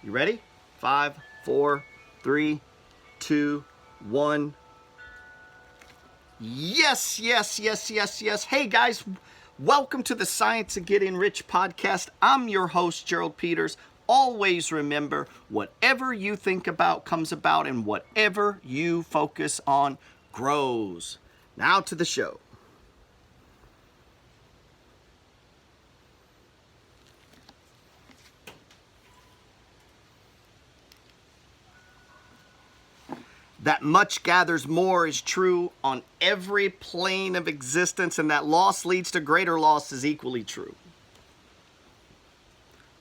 You ready? 5, 4, 3, 2, 1. Yes, yes, yes, yes, yes. Hey guys, welcome to the Science of Getting Rich podcast. I'm your host, Gerald Peters. Always remember, whatever you think about comes about, and whatever you focus on grows. Now to the show. That much gathers more is true on every plane of existence, and that loss leads to greater loss is equally true.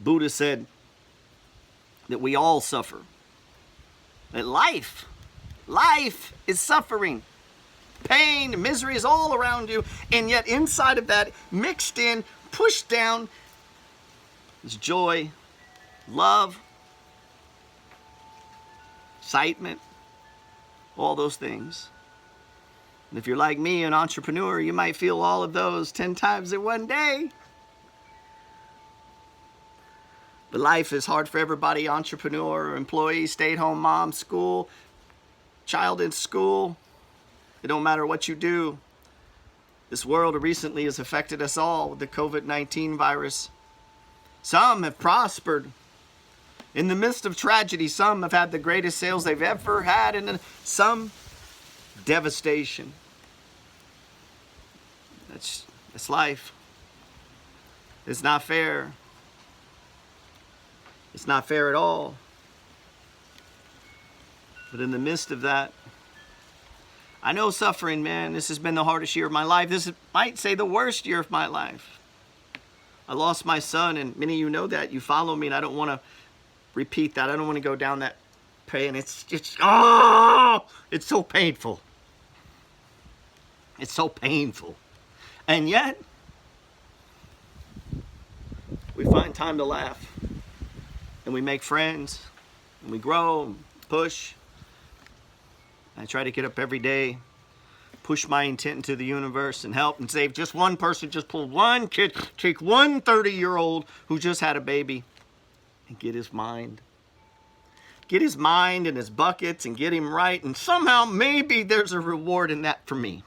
Buddha said that we all suffer. That life is suffering. Pain, misery is all around you, and yet inside of that, mixed in, pushed down, is joy, love, excitement, all those things. And if you're like me, an entrepreneur, you might feel all of those 10 times in one day. But life is hard for everybody, entrepreneur, employee, stay-at-home mom, school, child in school. It don't matter what you do. This world recently has affected us all with the COVID-19 virus. Some have prospered. In the midst of tragedy, some have had the greatest sales they've ever had, and some devastation. That's life. It's not fair. It's not fair at all. But in the midst of that, I know suffering, man. This has been the hardest year of my life. This is, might say, the worst year of my life. I lost my son, and many of you know that. You follow me, and I don't want to repeat that. I don't want to go down that pain. It's so painful. It's so painful. And yet, we find time to laugh. And we make friends. And we grow and push. I try to get up every day, push my intent into the universe, and help and save just one person. Just pull one kid, take one 30-year-old who just had a baby, and get his mind. Get his mind and his buckets and get him right. And somehow maybe there's a reward in that for me.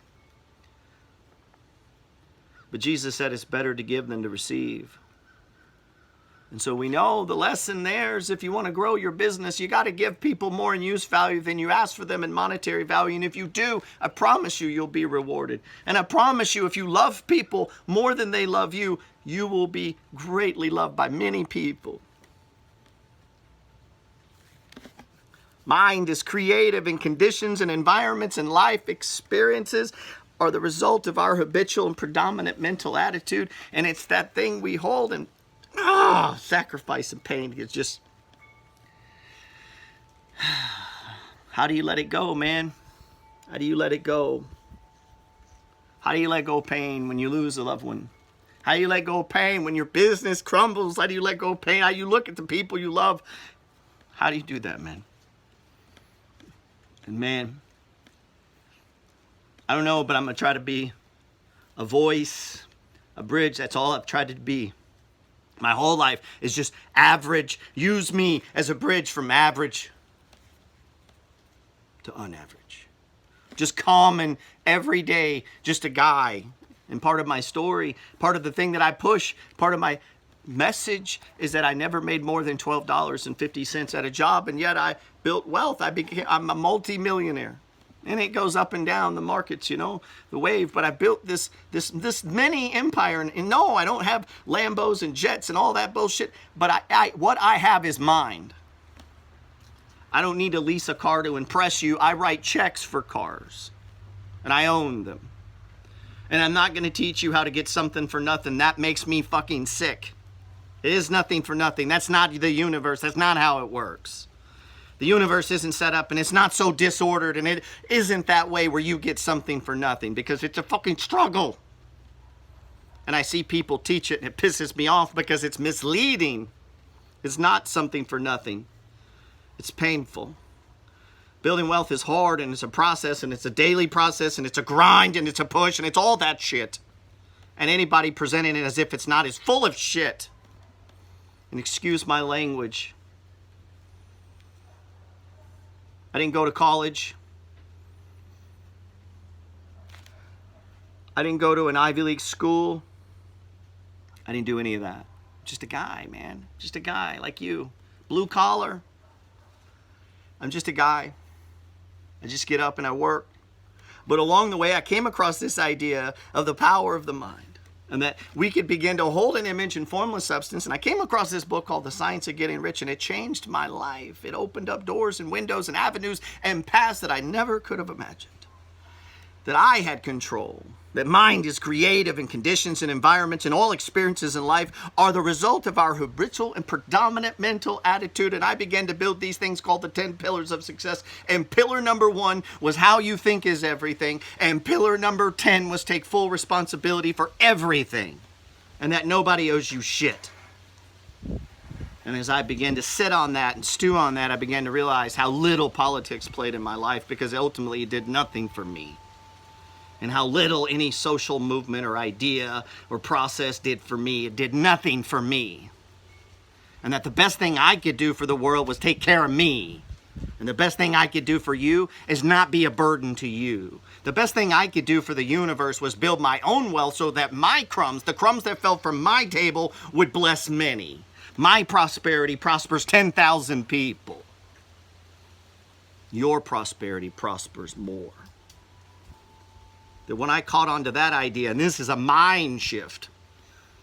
But Jesus said it's better to give than to receive. And so we know the lesson there is, if you want to grow your business, you got to give people more in use value than you ask for them in monetary value. And if you do, I promise you, you'll be rewarded. And I promise you, if you love people more than they love you, you will be greatly loved by many people. Mind is creative, and conditions and environments and life experiences are the result of our habitual and predominant mental attitude. And it's that thing we hold, and sacrifice and pain. It's just, how do you let it go, man? How do you let it go? How do you let go of pain when you lose a loved one? How do you let go of pain when your business crumbles? How do you let go of pain? How do you look at the people you love? How do you do that, man? And man, I don't know, but I'm going to try to be a voice, a bridge. That's all I've tried to be. My whole life is just average. Use me as a bridge from average to unaverage. Just common, everyday, just a guy. And part of my story, part of the thing that I push, part of my message is that I never made more than $12.50 at a job, and yet I built wealth. I'm a multi-millionaire. And it goes up and down the markets, you know, the wave. But I built this mini empire. And no, I don't have Lambos and jets and all that bullshit. But what I have is mind. I don't need to lease a car to impress you. I write checks for cars. And I own them. And I'm not going to teach you how to get something for nothing. That makes me fucking sick. It is nothing for nothing. That's not the universe. That's not how it works. The universe isn't set up, and it's not so disordered, and it isn't that way where you get something for nothing, because it's a fucking struggle. And I see people teach it, and it pisses me off because it's misleading. It's not something for nothing. It's painful. Building wealth is hard, and it's a process, and it's a daily process, and it's a grind, and it's a push, and it's all that shit. And anybody presenting it as if it's not is full of shit. And excuse my language. I didn't go to college. I didn't go to an Ivy League school. I didn't do any of that. Just a guy, man. Just a guy like you. Blue collar. I'm just a guy. I just get up and I work. But along the way, I came across this idea of the power of the mind, and that we could begin to hold an image in formless substance. And I came across this book called The Science of Getting Rich, and it changed my life. It opened up doors and windows and avenues and paths that I never could have imagined. That I had control. That mind is creative, and conditions and environments and all experiences in life are the result of our habitual and predominant mental attitude. And I began to build these things called the 10 pillars of success. And pillar number 1 was how you think is everything. And pillar number 10 was take full responsibility for everything. And that nobody owes you shit. And as I began to sit on that and stew on that, I began to realize how little politics played in my life, because ultimately it did nothing for me. And how little any social movement or idea or process did for me. It did nothing for me. And that the best thing I could do for the world was take care of me. And the best thing I could do for you is not be a burden to you. The best thing I could do for the universe was build my own wealth so that my crumbs, the crumbs that fell from my table, would bless many. My prosperity prospers 10,000 people. Your prosperity prospers more. That when I caught on to that idea, and this is a mind shift,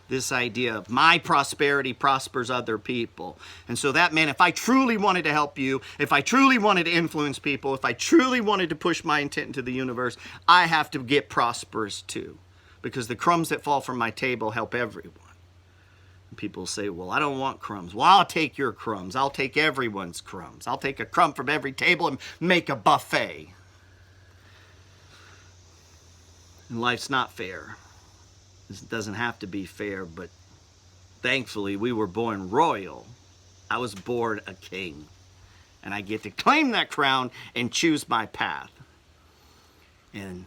this idea of my prosperity prospers other people. And so that meant if I truly wanted to help you, if I truly wanted to influence people, if I truly wanted to push my intent into the universe, I have to get prosperous too. Because the crumbs that fall from my table help everyone. And people say, well, I don't want crumbs. Well, I'll take your crumbs. I'll take everyone's crumbs. I'll take a crumb from every table and make a buffet. And life's not fair. It doesn't have to be fair, but thankfully we were born royal. I was born a king. And I get to claim that crown and choose my path. And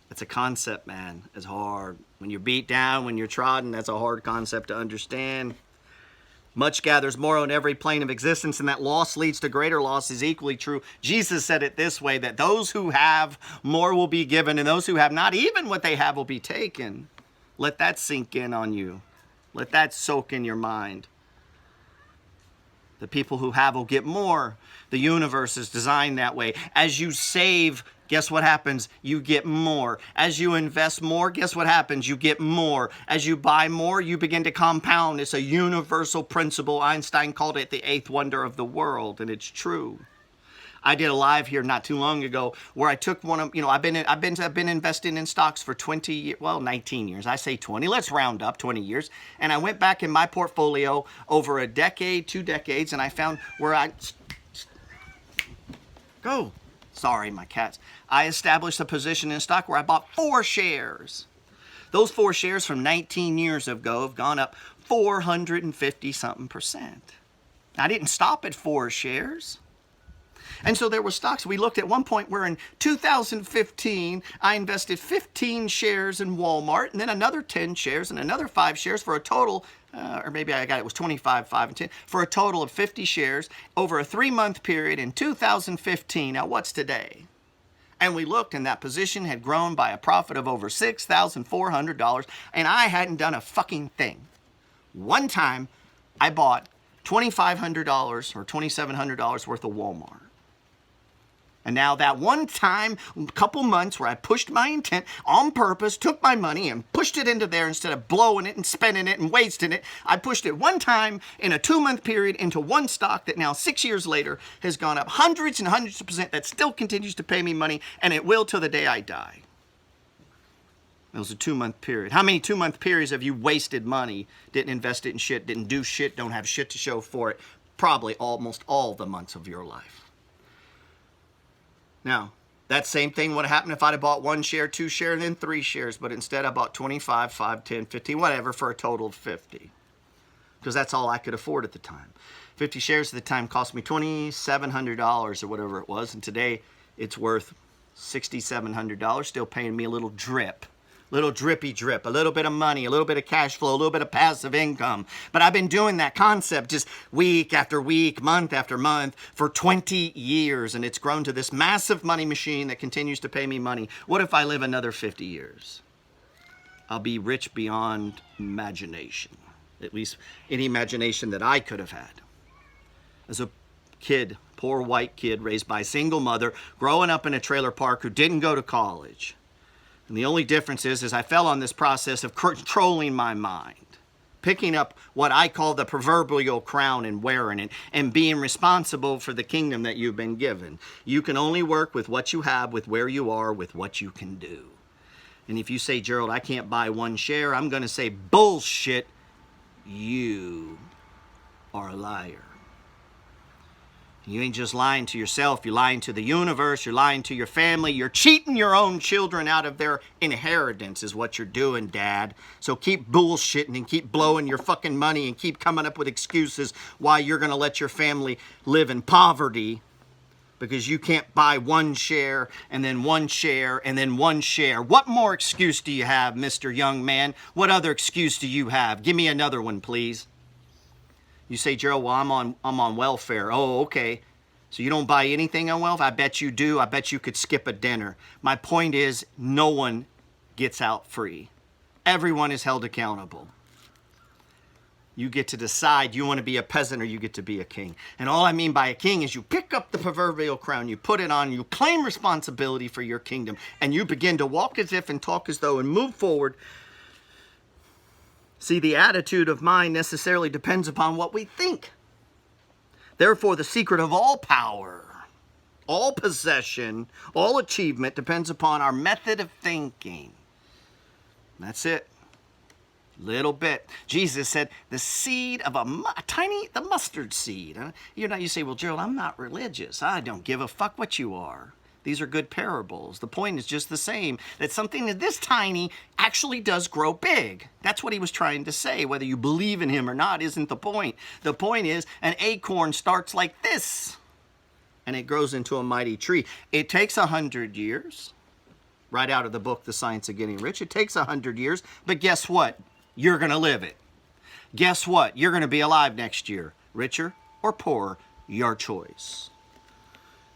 it's a concept, man. It's hard. When you're beat down, when you're trodden, that's a hard concept to understand. Much gathers more on every plane of existence, and that loss leads to greater loss is equally true. Jesus said it this way, that those who have more will be given, and those who have not even what they have will be taken. Let that sink in on you. Let that soak in your mind. The people who have will get more. The universe is designed that way. As you save, guess what happens? You get more. As you invest more, guess what happens? You get more. As you buy more, you begin to compound. It's a universal principle. Einstein called it the 8th wonder of the world, and it's true. I did a live here not too long ago where I took one of, I've been investing in stocks for 19 years. I say 20. Let's round up 20 years. And I went back in my portfolio over a decade, 2 decades, and I found where Sorry, my cats. I established a position in stock where I bought 4 shares. Those 4 shares from 19 years ago have gone up 450-something%. I didn't stop at 4 shares. And so there were stocks. We looked at one point where in 2015, I invested 15 shares in Walmart, and then another 10 shares and another 5 shares for a total, or maybe I got it was 25, 5, and 10, for a total of 50 shares over a 3-month period in 2015. Now, what's today? And we looked, and that position had grown by a profit of over $6,400, and I hadn't done a fucking thing. One time, I bought $2,500 or $2,700 worth of Walmart. And now that one time, a couple months where I pushed my intent on purpose, took my money and pushed it into there instead of blowing it and spending it and wasting it, I pushed it one time in a 2-month period into one stock that now 6 years later has gone up hundreds and hundreds of percent, that still continues to pay me money, and it will till the day I die. It was a 2-month period. How many 2-month periods have you wasted money, didn't invest it in shit, didn't do shit, don't have shit to show for it? Probably almost all the months of your life. Now, that same thing would have happened if I'd have bought 1 share, 2 shares, and then 3 shares. But instead I bought 25, 5, 10, 15, whatever, for a total of 50. Because that's all I could afford at the time. 50 shares at the time cost me $2,700 or whatever it was. And today it's worth $6,700, still paying me a little drip Little drippy drip, a little bit of money, a little bit of cash flow, a little bit of passive income. But I've been doing that concept just week after week, month after month for 20 years. And it's grown to this massive money machine that continues to pay me money. What if I live another 50 years? I'll be rich beyond imagination. At least any imagination that I could have had. As a kid, poor white kid raised by a single mother, growing up in a trailer park who didn't go to college. And the only difference is I fell on this process of controlling my mind, picking up what I call the proverbial crown and wearing it, and being responsible for the kingdom that you've been given. You can only work with what you have, with where you are, with what you can do. And if you say, Gerald, I can't buy one share, I'm going to say, bullshit, you are a liar. You ain't just lying to yourself, you're lying to the universe, you're lying to your family, you're cheating your own children out of their inheritance is what you're doing, Dad. So keep bullshitting and keep blowing your fucking money and keep coming up with excuses why you're going to let your family live in poverty because you can't buy one share and then one share and then one share. What more excuse do you have, Mr. Young Man? What other excuse do you have? Give me another one, please. You say, Gerald, well, I'm on welfare. Oh, okay. So you don't buy anything on welfare? I bet you do. I bet you could skip a dinner. My point is, no one gets out free. Everyone is held accountable. You get to decide you want to be a peasant or you get to be a king. And all I mean by a king is you pick up the proverbial crown, you put it on, you claim responsibility for your kingdom, and you begin to walk as if and talk as though and move forward. See, the attitude of mind necessarily depends upon what we think. Therefore, the secret of all power, all possession, all achievement depends upon our method of thinking. That's it. Little bit. Jesus said the seed of the mustard seed. You say, well, Gerald, I'm not religious. I don't give a fuck what you are. These are good parables. The point is just the same, that something this tiny actually does grow big. That's what he was trying to say. Whether you believe in him or not isn't the point. The point is an acorn starts like this, and it grows into a mighty tree. It takes 100 years. Right out of the book, The Science of Getting Rich. It takes 100 years, but guess what? You're going to live it. Guess what? You're going to be alive next year. Richer or poorer, your choice.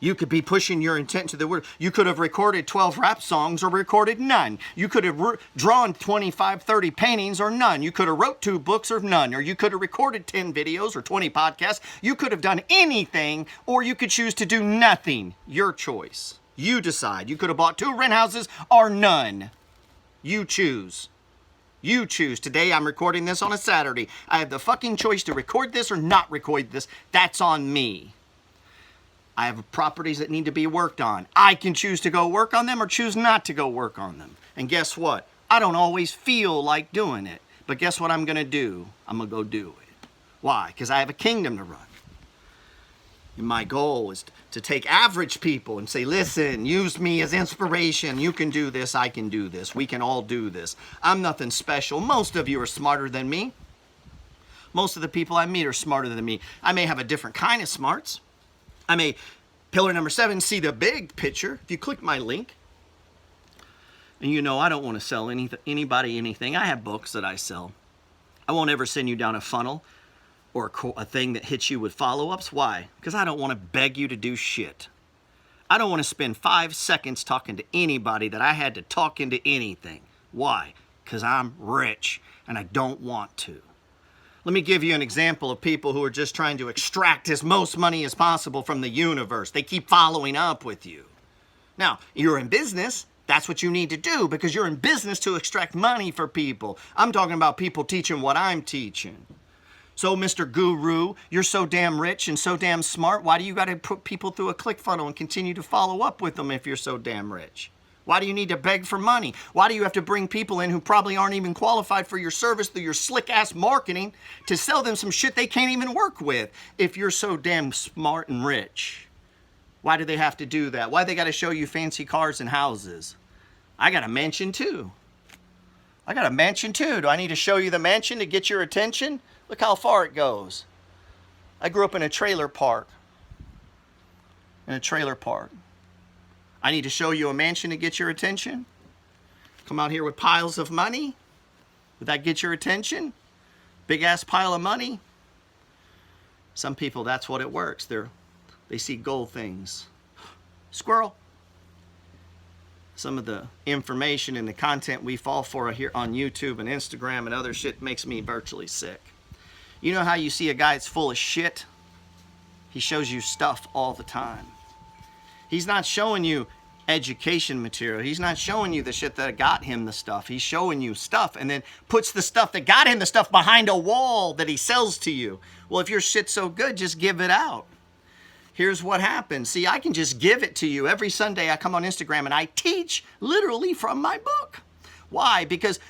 You could be pushing your intent to the word. You could have recorded 12 rap songs or recorded none. You could have drawn 25, 30 paintings or none. You could have wrote 2 books or none. Or you could have recorded 10 videos or 20 podcasts. You could have done anything, or you could choose to do nothing. Your choice. You decide. You could have bought 2 rent houses or none. You choose. You choose. Today I'm recording this on a Saturday. I have the fucking choice to record this or not record this. That's on me. I have properties that need to be worked on. I can choose to go work on them or choose not to go work on them. And guess what? I don't always feel like doing it. But guess what I'm going to do? I'm going to go do it. Why? Because I have a kingdom to run. And my goal is to take average people and say, listen, use me as inspiration. You can do this. I can do this. We can all do this. I'm nothing special. Most of you are smarter than me. Most of the people I meet are smarter than me. I may have a different kind of smarts. I may, pillar number 7, see the big picture. If you click my link, and you know I don't want to sell anybody anything. I have books that I sell. I won't ever send you down a funnel or a thing that hits you with follow-ups. Why? Because I don't want to beg you to do shit. I don't want to spend 5 seconds talking to anybody that I had to talk into anything. Why? Because I'm rich and I don't want to. Let me give you an example of people who are just trying to extract as most money as possible from the universe. They keep following up with you. Now, you're in business. That's what you need to do because you're in business to extract money for people. I'm talking about people teaching what I'm teaching. So, Mr. Guru, you're so damn rich and so damn smart. Why do you got to put people through a ClickFunnels and continue to follow up with them if you're so damn rich? Why do you need to beg for money? Why do you have to bring people in who probably aren't even qualified for your service through your slick-ass marketing to sell them some shit they can't even work with if you're so damn smart and rich? Why do they have to do that? Why they got to show you fancy cars and houses? I got a mansion too. Do I need to show you the mansion to get your attention? Look how far it goes. I grew up in a trailer park. I need to show you a mansion to get your attention? Come out here with piles of money? Would that get your attention? Big ass pile of money? Some people, that's what it works. They see gold things. Squirrel. Some of the information and the content we fall for here on YouTube and Instagram and other shit makes me virtually sick. You know how you see a guy that's full of shit? He shows you stuff all the time. He's not showing you education material. He's not showing you the shit that got him the stuff. He's showing you stuff and then puts the stuff that got him the stuff behind a wall that he sells to you. Well, if your shit's so good, just give it out. Here's what happens. See, I can just give it to you. Every Sunday I come on Instagram and I teach literally from my book. Why? Because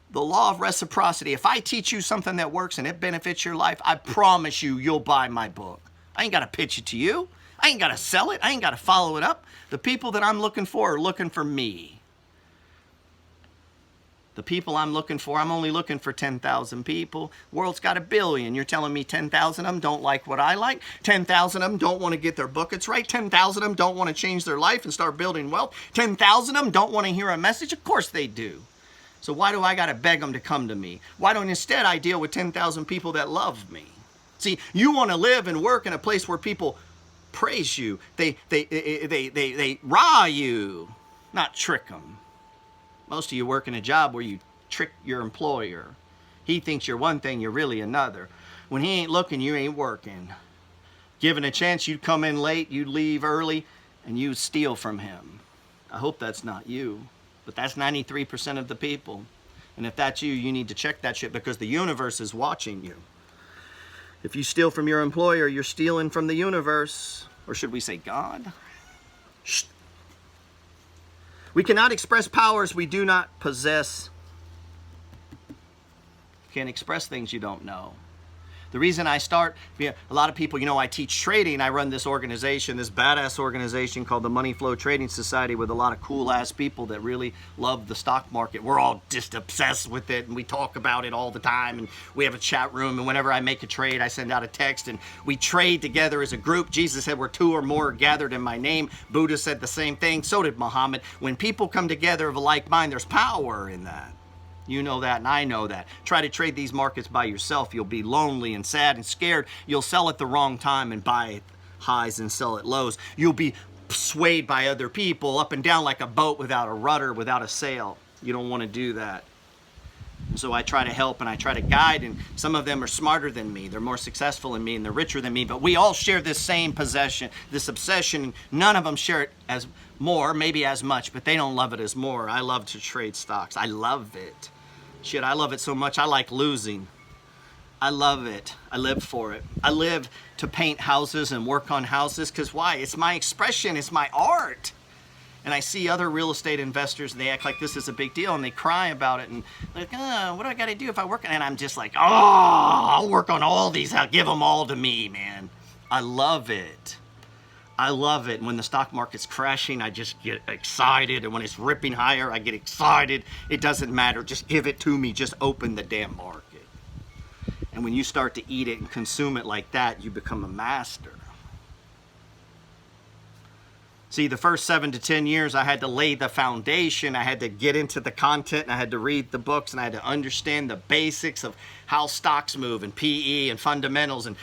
the law of reciprocity. If I teach you something that works and it benefits your life, I promise you, you'll buy my book. I ain't got to pitch it to you. I ain't got to sell it. I ain't got to follow it up. The people that I'm looking for are looking for me. The people I'm looking for, I'm only looking for 10,000 people. World's got 1 billion. You're telling me 10,000 of them don't like what I like? 10,000 of them don't want to get their buckets right? 10,000 of them don't want to change their life and start building wealth? 10,000 of them don't want to hear a message? Of course they do. So why do I got to beg them to come to me? Why don't instead I deal with 10,000 people that love me? See, you want to live and work in a place where people praise you. They rah you, not trick them. Most of you work in a job where you trick your employer. He thinks you're one thing, you're really another. When he ain't looking, you ain't working. Given a chance, you'd come in late, you'd leave early, and you'd steal from him. I hope that's not you, but that's 93% of the people. And if that's you, you need to check that shit because the universe is watching you. If you steal from your employer, you're stealing from the universe. Or should we say God? Shh. We cannot express powers we do not possess. You can't express things you don't know. The reason I start, a lot of people, I teach trading. I run this organization, this badass organization called the Money Flow Trading Society with a lot of cool ass people that really love the stock market. We're all just obsessed with it and we talk about it all the time and we have a chat room and whenever I make a trade, I send out a text and we trade together as a group. Jesus said we're 2 or more gathered in my name. Buddha said the same thing. So did Muhammad. When people come together of a like mind, there's power in that. You know that and I know that. Try to trade these markets by yourself. You'll be lonely and sad and scared. You'll sell at the wrong time and buy at highs and sell at lows. You'll be swayed by other people up and down like a boat without a rudder, without a sail. You don't want to do that. So I try to help and I try to guide, and some of them are smarter than me. They're more successful than me and they're richer than me, but we all share this same possession, this obsession. None of them share it as more, maybe as much, but they don't love it as more. I love to trade stocks. I love it. Shit, I love it so much. I like losing. I love it. I live for it. I live to paint houses and work on houses because why? It's my expression. It's my art. And I see other real estate investors and they act like this is a big deal and they cry about it and like, what do I got to do if I work? And I'm just like, I'll work on all these. I'll give them all to me, man. I love it. I love it. When the stock market's crashing, I just get excited. And when it's ripping higher, I get excited. It doesn't matter. Just give it to me. Just open the damn market. And when you start to eat it and consume it like that, you become a master. See, the first 7 to 10 years, I had to lay the foundation. I had to get into the content, and I had to read the books, and I had to understand the basics of how stocks move and PE and fundamentals. And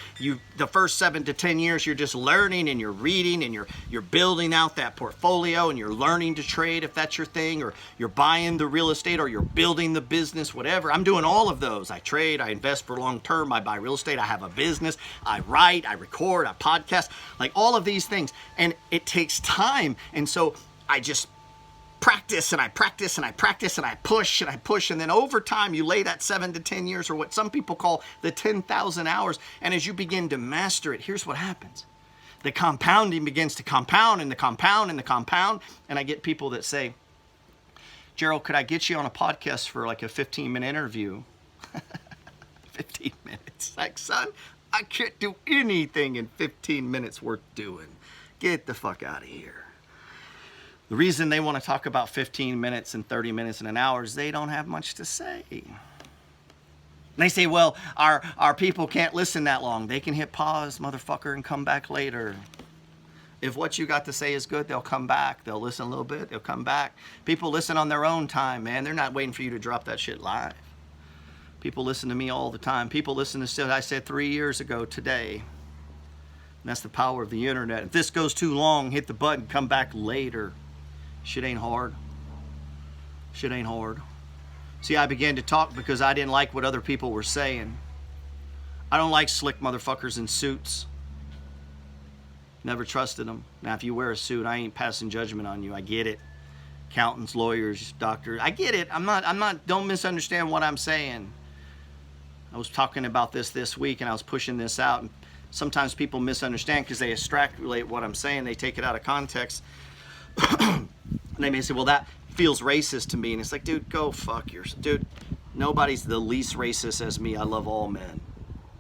the first 7 to 10 years, you're just learning and you're reading and you're building out that portfolio and you're learning to trade if that's your thing, or you're buying the real estate or you're building the business, whatever. I'm doing all of those. I trade, I invest for long term, I buy real estate, I have a business, I write, I record, I podcast, like all of these things. And it takes time. And so I just practice and I practice and I practice and I push and I push, and then over time you lay that 7 to 10 years, or what some people call the 10,000 hours, and as you begin to master it, here's what happens. The compounding begins to compound and the compound and the compound, and I get people that say, Gerald, could I get you on a podcast for like a 15-minute interview? 15 minutes. Like, son, I can't do anything in 15 minutes worth doing. Get the fuck out of here. The reason they want to talk about 15 minutes and 30 minutes and an hour is they don't have much to say. And they say, well, our people can't listen that long. They can hit pause, motherfucker, and come back later. If what you got to say is good, they'll come back. They'll listen a little bit. They'll come back. People listen on their own time, man. They're not waiting for you to drop that shit live. People listen to me all the time. People listen to shit I said 3 years ago today. And that's the power of the internet. If this goes too long, hit the button, come back later. Shit ain't hard. Shit ain't hard. See, I began to talk because I didn't like what other people were saying. I don't like slick motherfuckers in suits. Never trusted them. Now, if you wear a suit, I ain't passing judgment on you. I get it. Accountants, lawyers, doctors. I get it. I'm not, don't misunderstand what I'm saying. I was talking about this week and I was pushing this out. And sometimes people misunderstand because they extrapolate what I'm saying. They take it out of context. And they may say, well, that feels racist to me. And it's like, dude, go fuck yourself. Dude, nobody's the least racist as me. I love all men.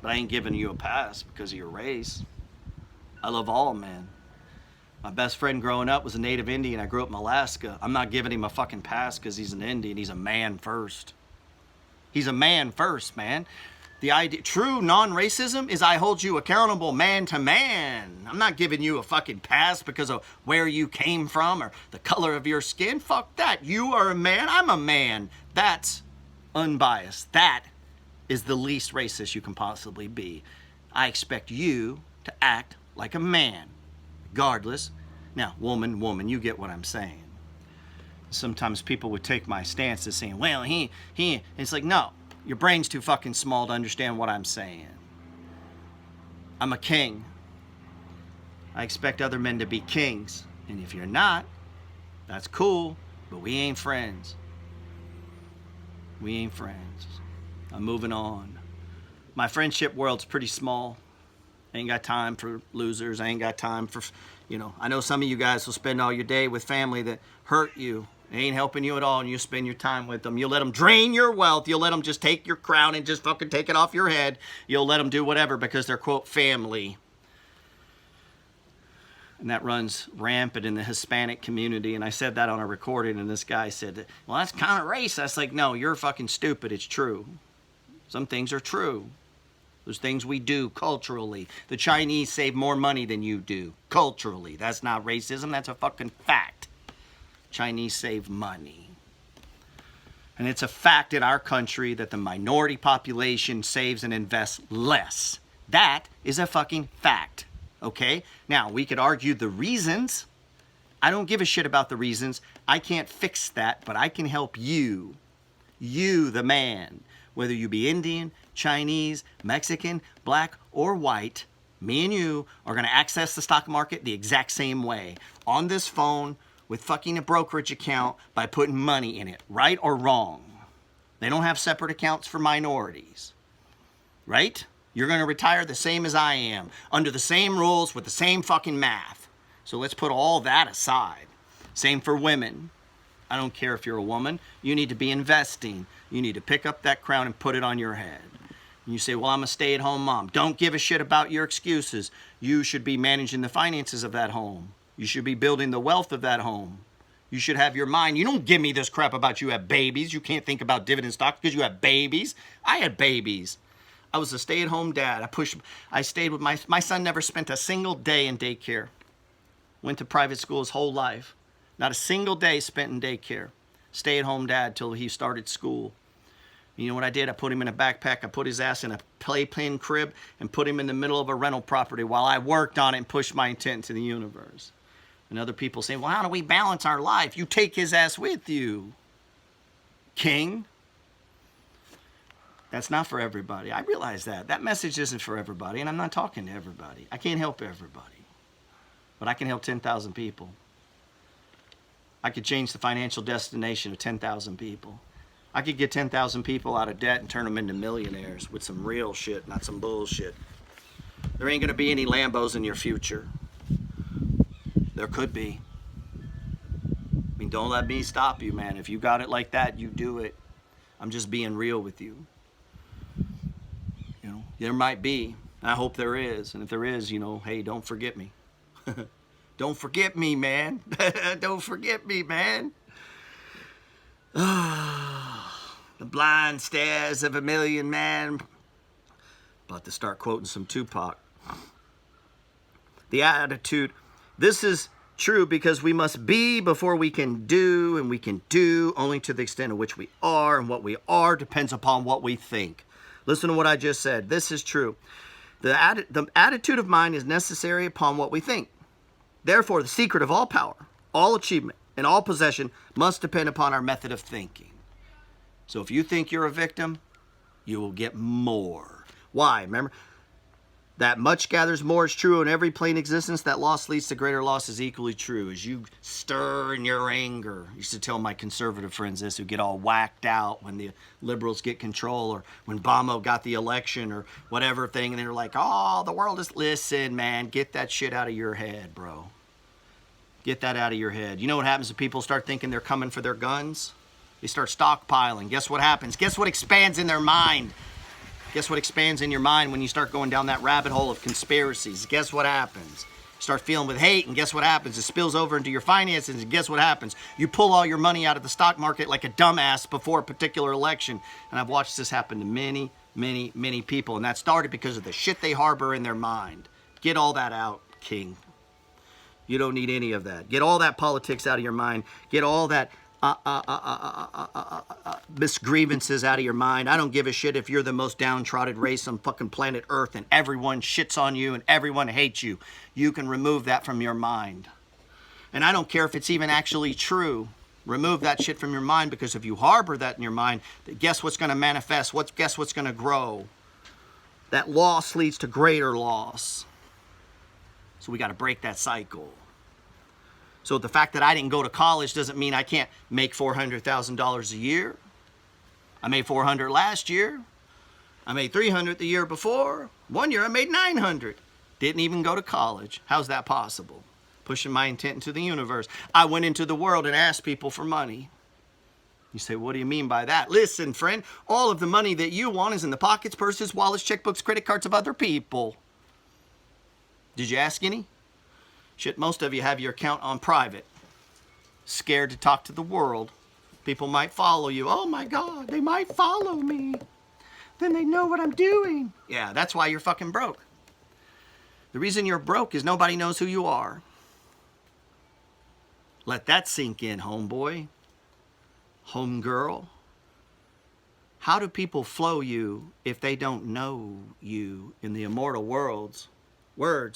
But I ain't giving you a pass because of your race. I love all men. My best friend growing up was a native Indian. I grew up in Alaska. I'm not giving him a fucking pass because he's an Indian. He's a man first. He's a man first, man. The idea, true non-racism is I hold you accountable man to man. I'm not giving you a fucking pass because of where you came from or the color of your skin. Fuck that. You are a man. I'm a man. That's unbiased. That is the least racist you can possibly be. I expect you to act like a man, regardless. Now, woman, you get what I'm saying. Sometimes people would take my stance as saying, well, he, and it's like, no, your brain's too fucking small to understand what I'm saying. I'm a king. I expect other men to be kings. And if you're not, that's cool, but we ain't friends. We ain't friends. I'm moving on. My friendship world's pretty small. I ain't got time for losers. I ain't got time for, I know some of you guys will spend all your day with family that hurt you. They ain't helping you at all, and you spend your time with them. You'll let them drain your wealth. You'll let them just take your crown and just fucking take it off your head. You'll let them do whatever because they're, quote, family. And that runs rampant in the Hispanic community. And I said that on a recording, and this guy said, well, that's kind of racist. I was like, no, you're fucking stupid. It's true. Some things are true. There's things we do culturally. The Chinese save more money than you do culturally. That's not racism. That's a fucking fact. Chinese save money. And it's a fact in our country that the minority population saves and invests less. That is a fucking fact. Okay? Now, we could argue the reasons. I don't give a shit about the reasons. I can't fix that, but I can help you. You, the man. Whether you be Indian, Chinese, Mexican, black, or white, me and you are going to access the stock market the exact same way. On this phone with fucking a brokerage account by putting money in it. Right or wrong? They don't have separate accounts for minorities. Right? You're going to retire the same as I am. Under the same rules with the same fucking math. So let's put all that aside. Same for women. I don't care if you're a woman. You need to be investing. You need to pick up that crown and put it on your head. And you say, well, I'm a stay-at-home mom. Don't give a shit about your excuses. You should be managing the finances of that home. You should be building the wealth of that home. You should have your mind. You don't give me this crap about you have babies. You can't think about dividend stocks because you have babies. I had babies. I was a stay-at-home dad. I stayed with my son never spent a single day in daycare. Went to private school his whole life. Not a single day spent in daycare. Stay-at-home dad till he started school. You know what I did? I put him in a backpack. I put his ass in a playpen crib and put him in the middle of a rental property while I worked on it and pushed my intent to the universe. And other people say, well, how do we balance our life? You take his ass with you, king. That's not for everybody. I realize that. That message isn't for everybody, and I'm not talking to everybody. I can't help everybody. But I can help 10,000 people. I could change the financial destination of 10,000 people. I could get 10,000 people out of debt and turn them into millionaires with some real shit, not some bullshit. There ain't going to be any Lambos in your future. There could be. I mean, don't let me stop you, man. If you got it like that, you do it. I'm just being real with you. You know, there might be. I hope there is. And if there is, hey, don't forget me. Don't forget me, man. Don't forget me, man. The blind stares of a million man. About to start quoting some Tupac. The attitude This is true because we must be before we can do, and we can do only to the extent in which we are, and what we are depends upon what we think. Listen to what I just said. This is true. The attitude of mind is necessary upon what we think. Therefore, the secret of all power, all achievement, and all possession must depend upon our method of thinking. So if you think you're a victim, you will get more. Why? Remember, that much gathers more is true in every plane existence. That loss leads to greater loss is equally true. As you stir in your anger, I used to tell my conservative friends this, who get all whacked out when the liberals get control, or when Obama got the election, or whatever thing, and they're like, oh, the world is, listen, man, get that shit out of your head, bro. Get that out of your head. You know what happens if people start thinking they're coming for their guns? They start stockpiling. Guess what happens? Guess what expands in their mind? Guess what expands in your mind when you start going down that rabbit hole of conspiracies? Guess what happens? You start feeling with hate, and guess what happens? It spills over into your finances, and guess what happens? You pull all your money out of the stock market like a dumbass before a particular election. And I've watched this happen to many, many, many people, and that started because of the shit they harbor in their mind. Get all that out, King. You don't need any of that. Get all that politics out of your mind. Get all that misgrievances out of your mind. I don't give a shit if you're the most downtrodden race on fucking planet Earth and everyone shits on you and everyone hates you. You can remove that from your mind. And I don't care if it's even actually true. Remove that shit from your mind, because if you harbor that in your mind, guess what's going to manifest? Guess what's going to grow? That loss leads to greater loss. So we got to break that cycle. So the fact that I didn't go to college doesn't mean I can't make $400,000 a year. I made $400 last year. I made $300 the year before. One year I made $900. Didn't even go to college. How's that possible? Pushing my intent into the universe. I went into the world and asked people for money. You say, what do you mean by that? Listen, friend, all of the money that you want is in the pockets, purses, wallets, checkbooks, credit cards of other people. Did you ask any? Shit, most of you have your account on private. Scared to talk to the world. People might follow you. Oh my God, they might follow me. Then they know what I'm doing. Yeah, that's why you're fucking broke. The reason you're broke is nobody knows who you are. Let that sink in, homeboy. Homegirl. How do people flow you if they don't know you, in the immortal words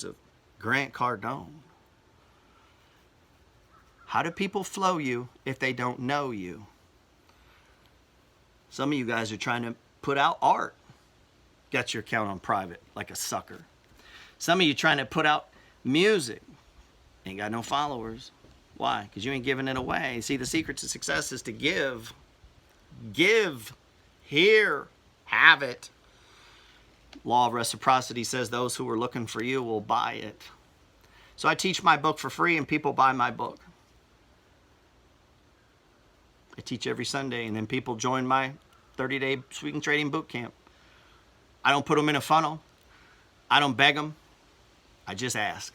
of Grant Cardone? How do people flow you if they don't know you? Some of you guys are trying to put out art. Got your account on private like a sucker. Some of you trying to put out music. Ain't got no followers. Why? Because you ain't giving it away. See, the secret to success is to give. Give. Here. Have it. Law of reciprocity says those who are looking for you will buy it. So I teach my book for free and people buy my book. I teach every Sunday, and then people join my 30-day swing trading boot camp. I don't put them in a funnel. I don't beg them. I just ask.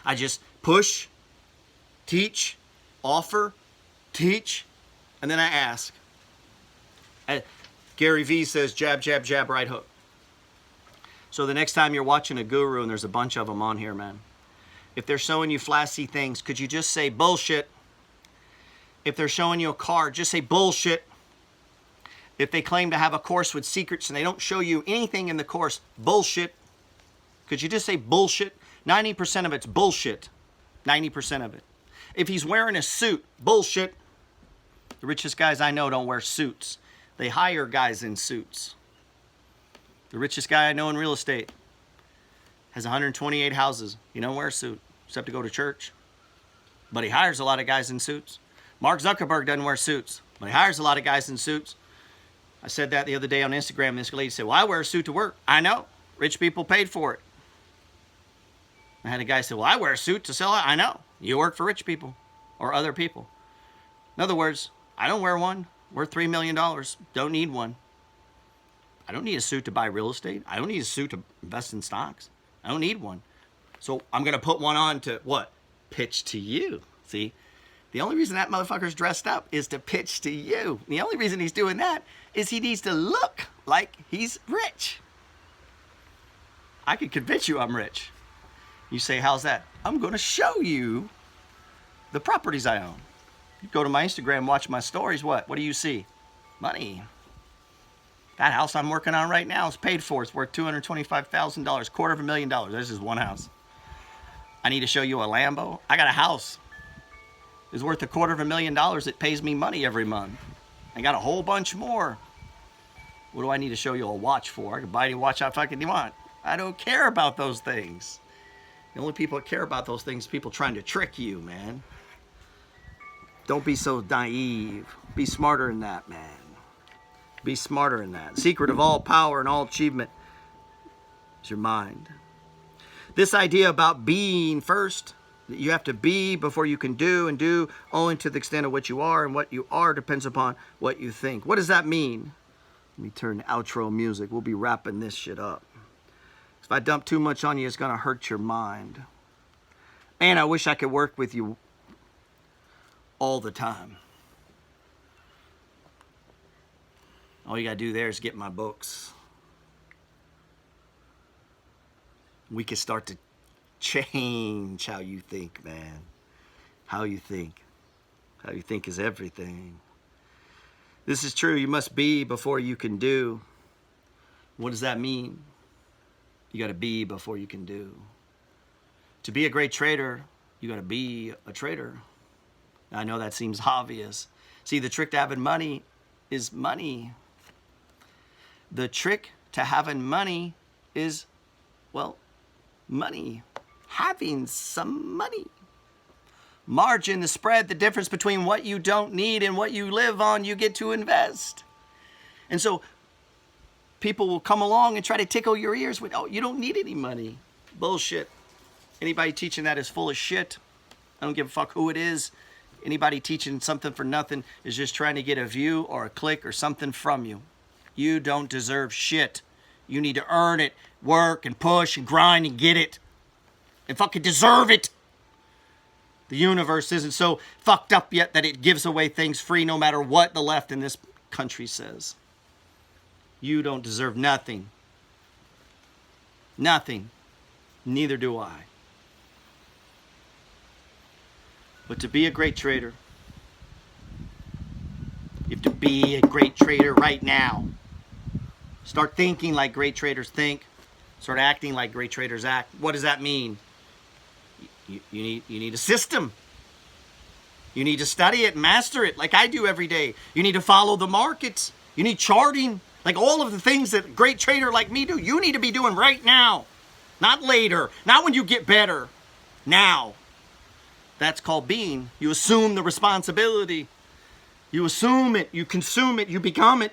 I just push, teach, offer, teach, and then I ask. Gary Vee says jab, jab, jab, right hook. So the next time you're watching a guru, and there's a bunch of them on here, man, if they're showing you flashy things, could you just say bullshit? If they're showing you a card, just say bullshit. If they claim to have a course with secrets and they don't show you anything in the course, bullshit. Could you just say bullshit? 90% of it's bullshit. 90% of it. If he's wearing a suit, bullshit. The richest guys I know don't wear suits. They hire guys in suits. The richest guy I know in real estate has 128 houses. He don't wear a suit except to go to church. But he hires a lot of guys in suits. Mark Zuckerberg doesn't wear suits, but he hires a lot of guys in suits. I said that the other day on Instagram. This lady said, well, I wear a suit to work. I know. Rich people paid for it. I had a guy say, well, I wear a suit to sell it. I know. You work for rich people or other people. In other words, I don't wear one. Worth $3 million. Don't need one. I don't need a suit to buy real estate. I don't need a suit to invest in stocks. I don't need one. So I'm going to put one on to what? Pitch to you. See? The only reason that motherfucker's dressed up is to pitch to you. The only reason he's doing that is he needs to look like he's rich. I could convince you I'm rich. You say, how's that? I'm going to show you the properties I own. You go to my Instagram, watch my stories, what? What do you see? Money. That house I'm working on right now is paid for. It's worth $225,000, $250,000. This is one house. I need to show you a Lambo. I got a house. It's worth $250,000. It pays me money every month. I got a whole bunch more. What do I need to show you a watch for? I can buy any watch I fucking want. I don't care about those things. The only people that care about those things are people trying to trick you, man. Don't be so naive. Be smarter than that, man. Be smarter than that. The secret of all power and all achievement is your mind. This idea about being first, that you have to be before you can do, and do only to the extent of what you are, and what you are depends upon what you think. What does that mean? Let me turn to outro music. We'll be wrapping this shit up. If I dump too much on you, it's going to hurt your mind. Man, I wish I could work with you all the time. All you got to do there is get my books. We can start to change how you think, man. How you think. How you think is everything. This is true. You must be before you can do. What does that mean? You got to be before you can do. To be a great trader, you got to be a trader. I know that seems obvious. See, the trick to having money is money. The trick to having money is, well, money. Having some money. Margin, the spread, the difference between what you don't need and what you live on, you get to invest. And so people will come along and try to tickle your ears with, oh, you don't need any money. Bullshit. Anybody teaching that is full of shit. I don't give a fuck who it is. Anybody teaching something for nothing is just trying to get a view or a click or something from you. You don't deserve shit. You need to earn it, work and push and grind and get it. And fucking deserve it. The universe isn't so fucked up yet that it gives away things free no matter what the left in this country says. You don't deserve nothing. Nothing. Neither do I. But to be a great trader, you have to be a great trader right now. Start thinking like great traders think. Start acting like great traders act. What does that mean? You need a system. You need to study it, master it, like I do every day. You need to follow the markets. You need charting. Like all of the things that a great trader like me do, you need to be doing right now. Not later. Not when you get better. Now. That's called being. You assume the responsibility. You assume it. You consume it. You become it.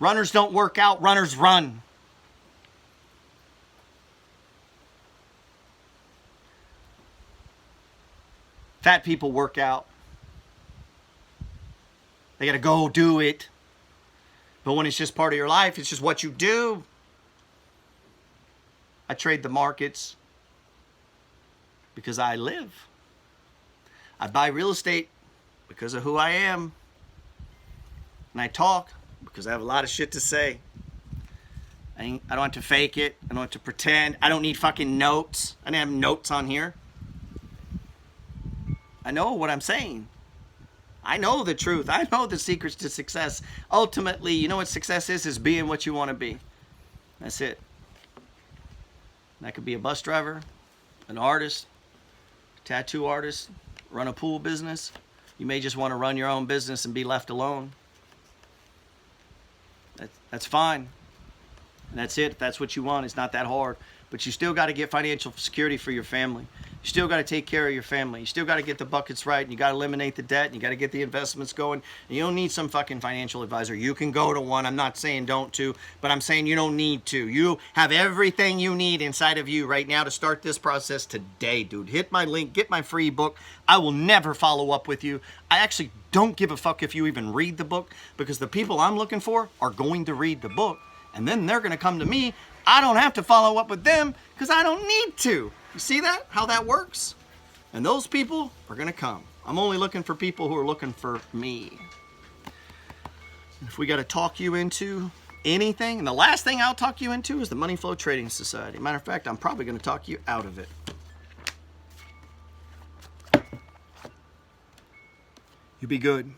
Runners don't work out. Runners run. Fat people work out. They got to go do it. But when it's just part of your life, it's just what you do. I trade the markets because I live. I buy real estate because of who I am. And I talk because I have a lot of shit to say. I don't have to fake it. I don't have to pretend. I don't need fucking notes. I don't have notes on here. I know what I'm saying. I know the truth. I know the secrets to success. Ultimately, you know what success is being what you want to be. That's it. That could be a bus driver, an artist, a tattoo artist, run a pool business. You may just want to run your own business and be left alone. That's fine. And that's it. If that's what you want, it's not that hard. But you still got to get financial security for your family. You still got to take care of your family. You still got to get the buckets right, and you got to eliminate the debt, and you got to get the investments going. And you don't need some fucking financial advisor. You can go to one. I'm not saying don't to, but I'm saying you don't need to. You have everything you need inside of you right now to start this process today, dude. Hit my link. Get my free book. I will never follow up with you. I actually don't give a fuck if you even read the book, because the people I'm looking for are going to read the book, and then they're going to come to me. I don't have to follow up with them because I don't need to. You see that? How that works? And those people are going to come. I'm only looking for people who are looking for me. And if we got to talk you into anything. And the last thing I'll talk you into is the Money Flow Trading Society. Matter of fact, I'm probably going to talk you out of it. You be good.